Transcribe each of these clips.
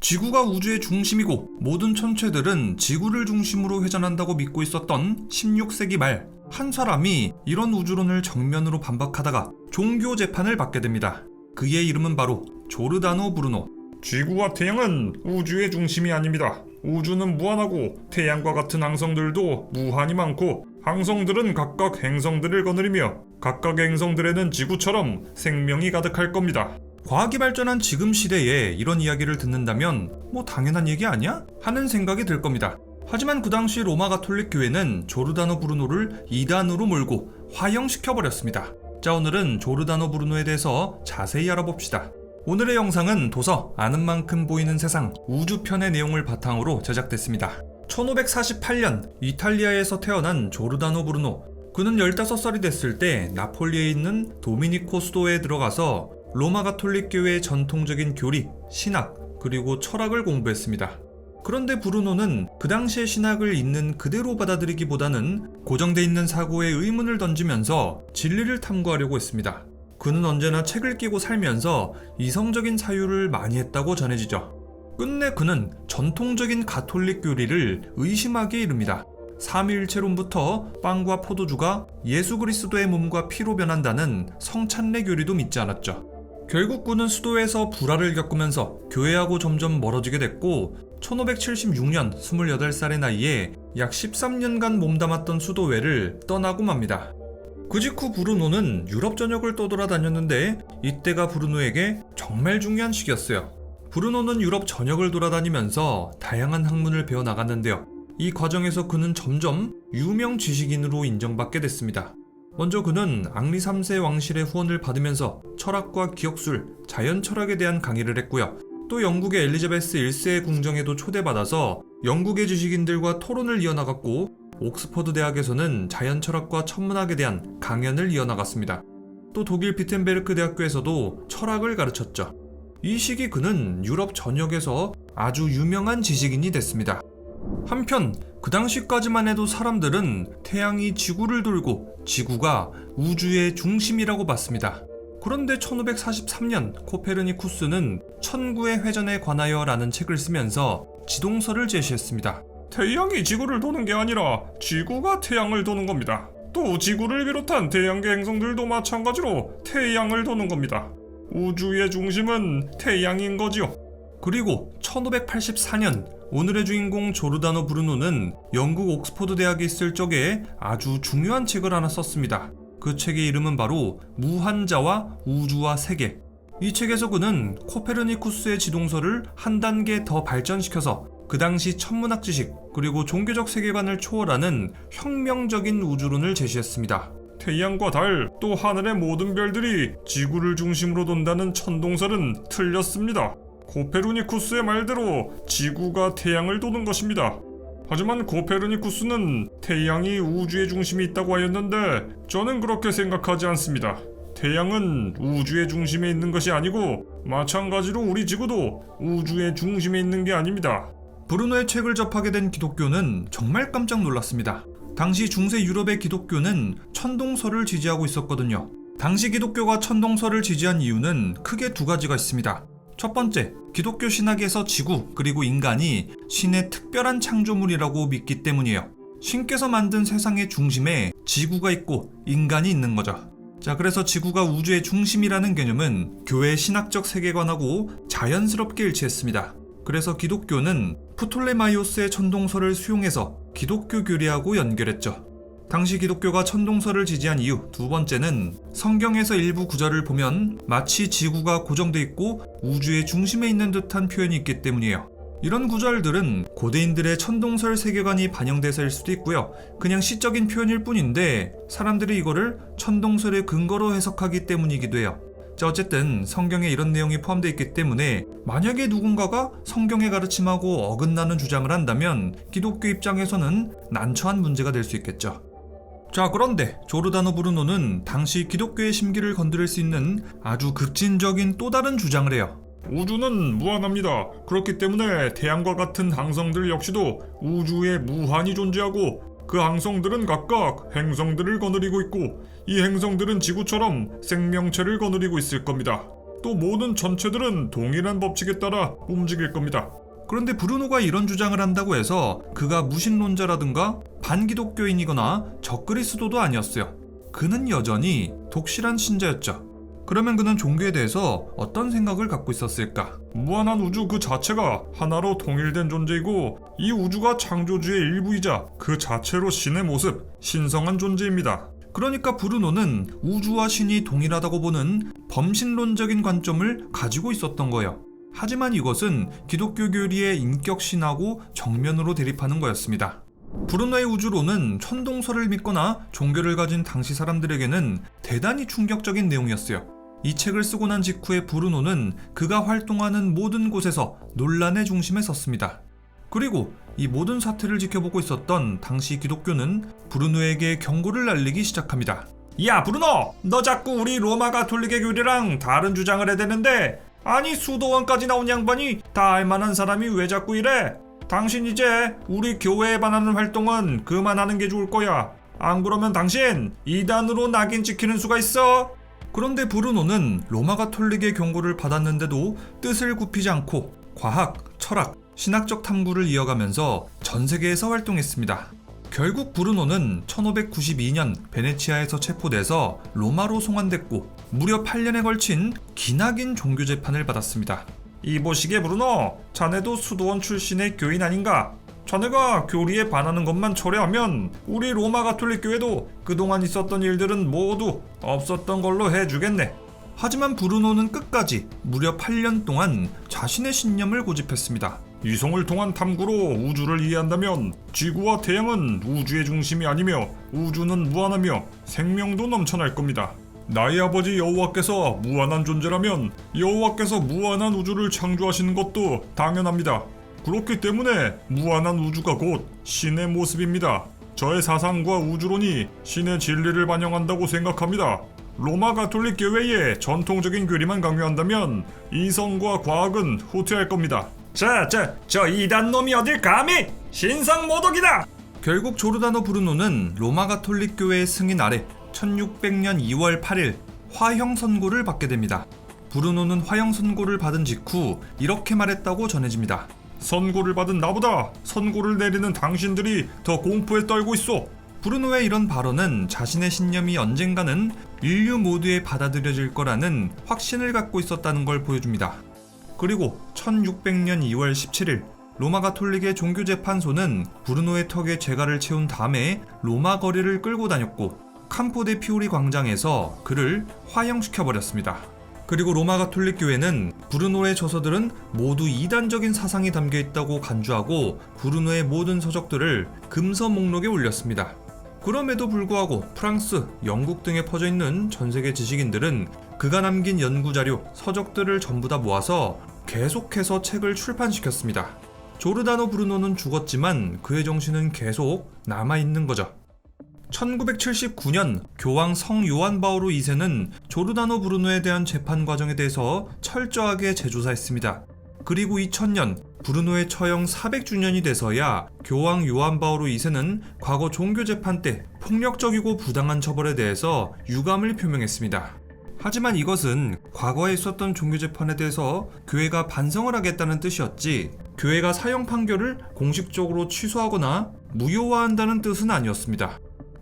지구가 우주의 중심이고 모든 천체들은 지구를 중심으로 회전한다고 믿고 있었던 16세기 말, 한 사람이 이런 우주론을 정면으로 반박하다가 종교 재판을 받게 됩니다. 그의 이름은 바로 조르다노 브루노. 지구와 태양은 우주의 중심이 아닙니다. 우주는 무한하고 태양과 같은 항성들도 무한히 많고, 항성들은 각각 행성들을 거느리며 각각의 행성들에는 지구처럼 생명이 가득할 겁니다. 과학이 발전한 지금 시대에 이런 이야기를 듣는다면 뭐 당연한 얘기 아니야? 하는 생각이 들 겁니다. 하지만 그 당시 로마 가톨릭 교회는 조르다노 브루노를 이단으로 몰고 화형시켜버렸습니다. 자, 오늘은 조르다노 브루노에 대해서 자세히 알아봅시다. 오늘의 영상은 도서 아는 만큼 보이는 세상 우주편의 내용을 바탕으로 제작됐습니다. 1548년 이탈리아에서 태어난 조르다노 브루노. 그는 15살이 됐을 때 나폴리에 있는 도미니코 수도에 들어가서 로마 가톨릭 교회의 전통적인 교리, 신학, 그리고 철학을 공부했습니다. 그런데 브루노는 그 당시의 신학을 있는 그대로 받아들이기보다는 고정돼 있는 사고에 의문을 던지면서 진리를 탐구하려고 했습니다. 그는 언제나 책을 끼고 살면서 이성적인 사유를 많이 했다고 전해지죠. 끝내 그는 전통적인 가톨릭 교리를 의심하게 이릅니다. 삼위일체론부터 빵과 포도주가 예수 그리스도의 몸과 피로 변한다는 성찬례 교리도 믿지 않았죠. 결국 그는 수도에서 불화를 겪으면서 교회하고 점점 멀어지게 됐고, 1576년 28살의 나이에 약 13년간 몸담았던 수도회를 떠나고 맙니다. 그 직후 브루노는 유럽 전역을 떠돌아다녔는데 이때가 브루노에게 정말 중요한 시기였어요. 브루노는 유럽 전역을 돌아다니면서 다양한 학문을 배워나갔는데요. 이 과정에서 그는 점점 유명 지식인으로 인정받게 됐습니다. 먼저 그는 앙리 3세 왕실의 후원을 받으면서 철학과 기억술, 자연 철학에 대한 강의를 했고요. 또 영국의 엘리자베스 1세의 궁정에도 초대받아서 영국의 지식인들과 토론을 이어나갔고, 옥스퍼드 대학에서는 자연 철학과 천문학에 대한 강연을 이어나갔습니다. 또 독일 비텐베르크 대학교에서도 철학을 가르쳤죠. 이 시기 그는 유럽 전역에서 아주 유명한 지식인이 됐습니다. 한편 그 당시까지만 해도 사람들은 태양이 지구를 돌고 지구가 우주의 중심이라고 봤습니다. 그런데 1543년 코페르니쿠스는 천구의 회전에 관하여 라는 책을 쓰면서 지동설을 제시했습니다. 태양이 지구를 도는 게 아니라 지구가 태양을 도는 겁니다. 또 지구를 비롯한 태양계 행성들도 마찬가지로 태양을 도는 겁니다. 우주의 중심은 태양인 거지요. 그리고 1584년 오늘의 주인공 조르다노 브루노는 영국 옥스퍼드 대학에 있을 적에 아주 중요한 책을 하나 썼습니다. 그 책의 이름은 바로 무한자와 우주와 세계. 이 책에서 그는 코페르니쿠스의 지동설을 한 단계 더 발전시켜서 그 당시 천문학 지식 그리고 종교적 세계관을 초월하는 혁명적인 우주론을 제시했습니다. 태양과 달, 또 하늘의 모든 별들이 지구를 중심으로 돈다는 천동설은 틀렸습니다. 코페르니쿠스의 말대로 지구가 태양을 도는 것입니다. 하지만 코페르니쿠스는 태양이 우주의 중심이 있다고 하였는데 저는 그렇게 생각하지 않습니다. 태양은 우주의 중심에 있는 것이 아니고 마찬가지로 우리 지구도 우주의 중심에 있는 게 아닙니다. 브루노의 책을 접하게 된 기독교는 정말 깜짝 놀랐습니다. 당시 중세 유럽의 기독교는 천동설을 지지하고 있었거든요. 당시 기독교가 천동설을 지지한 이유는 크게 두 가지가 있습니다. 첫 번째, 기독교 신학에서 지구 그리고 인간이 신의 특별한 창조물이라고 믿기 때문이에요. 신께서 만든 세상의 중심에 지구가 있고 인간이 있는 거죠. 자, 그래서 지구가 우주의 중심이라는 개념은 교회의 신학적 세계관하고 자연스럽게 일치했습니다. 그래서 기독교는 프톨레마이오스의 천동설을 수용해서 기독교 교리하고 연결했죠. 당시 기독교가 천동설을 지지한 이유 두 번째는 성경에서 일부 구절을 보면 마치 지구가 고정돼 있고 우주의 중심에 있는 듯한 표현이 있기 때문이에요. 이런 구절들은 고대인들의 천동설 세계관이 반영돼서일 수도 있고요. 그냥 시적인 표현일 뿐인데 사람들이 이거를 천동설의 근거로 해석하기 때문이기도 해요. 자, 어쨌든 성경에 이런 내용이 포함되어 있기 때문에 만약에 누군가가 성경의 가르침하고 어긋나는 주장을 한다면 기독교 입장에서는 난처한 문제가 될 수 있겠죠. 자, 그런데 조르다노 브루노는 당시 기독교의 심기를 건드릴 수 있는 아주 급진적인 또 다른 주장을 해요. 우주는 무한합니다. 그렇기 때문에 태양과 같은 항성들 역시도 우주에 무한히 존재하고, 그 항성들은 각각 행성들을 거느리고 있고, 이 행성들은 지구처럼 생명체를 거느리고 있을 겁니다. 또 모든 전체들은 동일한 법칙에 따라 움직일 겁니다. 그런데 브루노가 이런 주장을 한다고 해서 그가 무신론자라든가 반기독교인이거나 적그리스도도 아니었어요. 그는 여전히 독실한 신자였죠. 그러면 그는 종교에 대해서 어떤 생각을 갖고 있었을까? 무한한 우주 그 자체가 하나로 통일된 존재이고 이 우주가 창조주의 일부이자 그 자체로 신의 모습, 신성한 존재입니다. 그러니까 브루노는 우주와 신이 동일하다고 보는 범신론적인 관점을 가지고 있었던 거예요. 하지만 이것은 기독교 교리의 인격신하고 정면으로 대립하는 거였습니다. 브루노의 우주론은 천동설을 믿거나 종교를 가진 당시 사람들에게는 대단히 충격적인 내용이었어요. 이 책을 쓰고 난 직후에 브루노는 그가 활동하는 모든 곳에서 논란의 중심에 섰습니다. 그리고 이 모든 사태를 지켜보고 있었던 당시 기독교는 브루노에게 경고를 날리기 시작합니다. 야 브루노! 너 자꾸 우리 로마 가톨릭의 교리랑 다른 주장을 해대는데 아니 수도원까지 나온 양반이 다 알만한 사람이 왜 자꾸 이래? 당신 이제 우리 교회에 반하는 활동은 그만하는 게 좋을 거야. 안 그러면 당신 이단으로 낙인 찍히는 수가 있어. 그런데 브루노는 로마 가톨릭의 경고를 받았는데도 뜻을 굽히지 않고 과학, 철학, 신학적 탐구를 이어가면서 전 세계에서 활동했습니다. 결국 브루노는 1592년 베네치아에서 체포돼서 로마로 송환됐고 무려 8년에 걸친 기나긴 종교 재판을 받았습니다. 이보시게 브루노, 자네도 수도원 출신의 교인 아닌가? 자네가 교리에 반하는 것만 철회하면 우리 로마 가톨릭 교회도 그동안 있었던 일들은 모두 없었던 걸로 해주겠네. 하지만 브루노는 끝까지 무려 8년 동안 자신의 신념을 고집했습니다. 이성을 통한 탐구로 우주를 이해한다면 지구와 태양은 우주의 중심이 아니며 우주는 무한하며 생명도 넘쳐날 겁니다. 나의 아버지 여호와께서 무한한 존재라면 여호와께서 무한한 우주를 창조하시는 것도 당연합니다. 그렇기 때문에 무한한 우주가 곧 신의 모습입니다. 저의 사상과 우주론이 신의 진리를 반영한다고 생각합니다. 로마 가톨릭 교회의 전통적인 교리만 강요한다면 이성과 과학은 후퇴할 겁니다. 저 이단 놈이 어딜 감히 신상 모독이다! 결국 조르다노 브루노는 로마 가톨릭 교회의 승인 아래 1600년 2월 8일 화형 선고를 받게 됩니다. 브루노는 화형 선고를 받은 직후 이렇게 말했다고 전해집니다. 선고를 받은 나보다 선고를 내리는 당신들이 더 공포에 떨고 있어. 브루노의 이런 발언은 자신의 신념이 언젠가는 인류 모두에 받아들여질 거라는 확신을 갖고 있었다는 걸 보여줍니다. 그리고 1600년 2월 17일 로마 가톨릭의 종교재판소는 브루노의 턱에 재갈을 채운 다음에 로마 거리를 끌고 다녔고 캄포 데 피오리 광장에서 그를 화형시켜버렸습니다. 그리고 로마 가톨릭 교회는 브루노의 저서들은 모두 이단적인 사상이 담겨있다고 간주하고 브루노의 모든 서적들을 금서 목록에 올렸습니다. 그럼에도 불구하고 프랑스, 영국 등에 퍼져있는 전세계 지식인들은 그가 남긴 연구자료, 서적들을 전부 다 모아서 계속해서 책을 출판시켰습니다. 조르다노 브루노는 죽었지만 그의 정신은 계속 남아있는 거죠. 1979년 교황 성 요한 바오로 2세는 조르다노 브루노에 대한 재판 과정에 대해서 철저하게 재조사했습니다. 그리고 2000년 브루노의 처형 400주년이 돼서야 교황 요한 바오로 2세는 과거 종교 재판 때 폭력적이고 부당한 처벌에 대해서 유감을 표명했습니다. 하지만 이것은 과거에 있었던 종교 재판에 대해서 교회가 반성을 하겠다는 뜻이었지 교회가 사형 판결을 공식적으로 취소하거나 무효화한다는 뜻은 아니었습니다.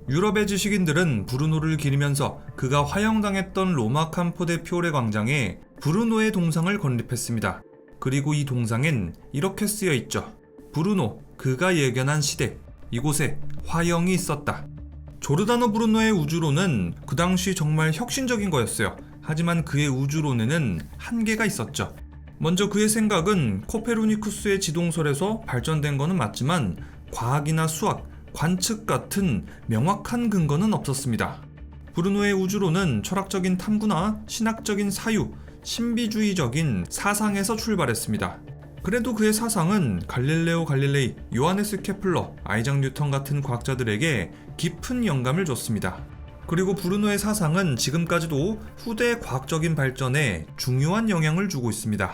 유럽의 지식인들은 브루노를 기리면서 그가 화형당했던 로마 캄포 데 피오레 광장에 브루노의 동상을 건립했습니다. 그리고 이 동상엔 이렇게 쓰여 있죠. 브루노, 그가 예견한 시대, 이곳에 화형이 있었다. 조르다노 브루노의 우주론은 그 당시 정말 혁신적인 거였어요. 하지만 그의 우주론에는 한계가 있었죠. 먼저 그의 생각은 코페르니쿠스의 지동설에서 발전된 거는 맞지만 과학이나 수학, 관측 같은 명확한 근거는 없었습니다. 브루노의 우주론은 철학적인 탐구나 신학적인 사유, 신비주의적인 사상에서 출발했습니다. 그래도 그의 사상은 갈릴레오 갈릴레이, 요하네스 케플러, 아이작 뉴턴 같은 과학자들에게 깊은 영감을 줬습니다. 그리고 브루노의 사상은 지금까지도 후대의 과학적인 발전에 중요한 영향을 주고 있습니다.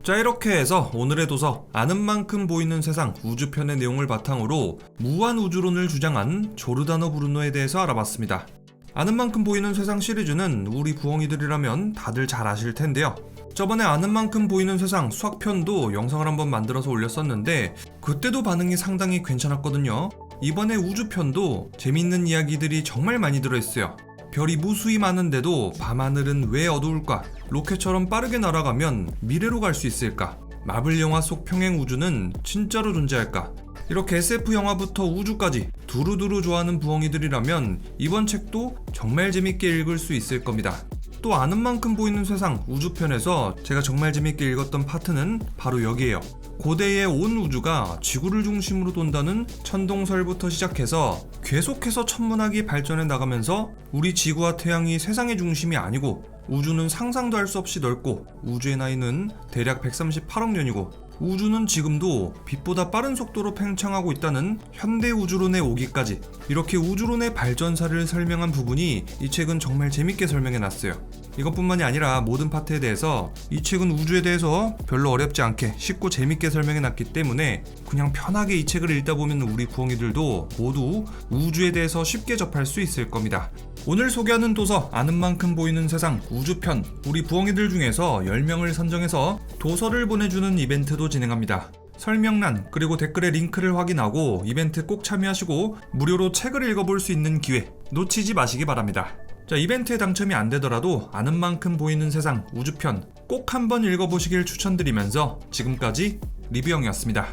자, 이렇게 해서 오늘의 도서 아는 만큼 보이는 세상 우주편의 내용을 바탕으로 무한 우주론을 주장한 조르다노 브루노에 대해서 알아봤습니다. 아는 만큼 보이는 세상 시리즈는 우리 부엉이들이라면 다들 잘 아실 텐데요. 저번에 아는 만큼 보이는 세상 수학편도 영상을 한번 만들어서 올렸었는데 그때도 반응이 상당히 괜찮았거든요. 이번에 우주편도 재밌는 이야기들이 정말 많이 들어있어요. 별이 무수히 많은데도 밤하늘은 왜 어두울까? 로켓처럼 빠르게 날아가면 미래로 갈 수 있을까? 마블 영화 속 평행 우주는 진짜로 존재할까? 이렇게 SF 영화부터 우주까지 두루두루 좋아하는 부엉이들이라면 이번 책도 정말 재밌게 읽을 수 있을 겁니다. 또 아는 만큼 보이는 세상 우주편에서 제가 정말 재밌게 읽었던 파트는 바로 여기에요. 고대의 온 우주가 지구를 중심으로 돈다는 천동설부터 시작해서 계속해서 천문학이 발전해 나가면서 우리 지구와 태양이 세상의 중심이 아니고 우주는 상상도 할 수 없이 넓고 우주의 나이는 대략 138억 년이고 우주는 지금도 빛보다 빠른 속도로 팽창하고 있다는 현대 우주론에 오기까지 이렇게 우주론의 발전사를 설명한 부분이 이 책은 정말 재밌게 설명해놨어요. 이것뿐만이 아니라 모든 파트에 대해서 이 책은 우주에 대해서 별로 어렵지 않게 쉽고 재밌게 설명해놨기 때문에 그냥 편하게 이 책을 읽다 보면 우리 부엉이들도 모두 우주에 대해서 쉽게 접할 수 있을 겁니다. 오늘 소개하는 도서 아는 만큼 보이는 세상 우주편 우리 부엉이들 중에서 10명을 선정해서 도서를 보내주는 이벤트도 진행합니다. 설명란 그리고 댓글에 링크를 확인하고 이벤트 꼭 참여하시고 무료로 책을 읽어볼 수 있는 기회 놓치지 마시기 바랍니다. 자, 이벤트에 당첨이 안 되더라도 아는 만큼 보이는 세상 우주편 꼭 한번 읽어보시길 추천드리면서 지금까지 리뷰형이었습니다.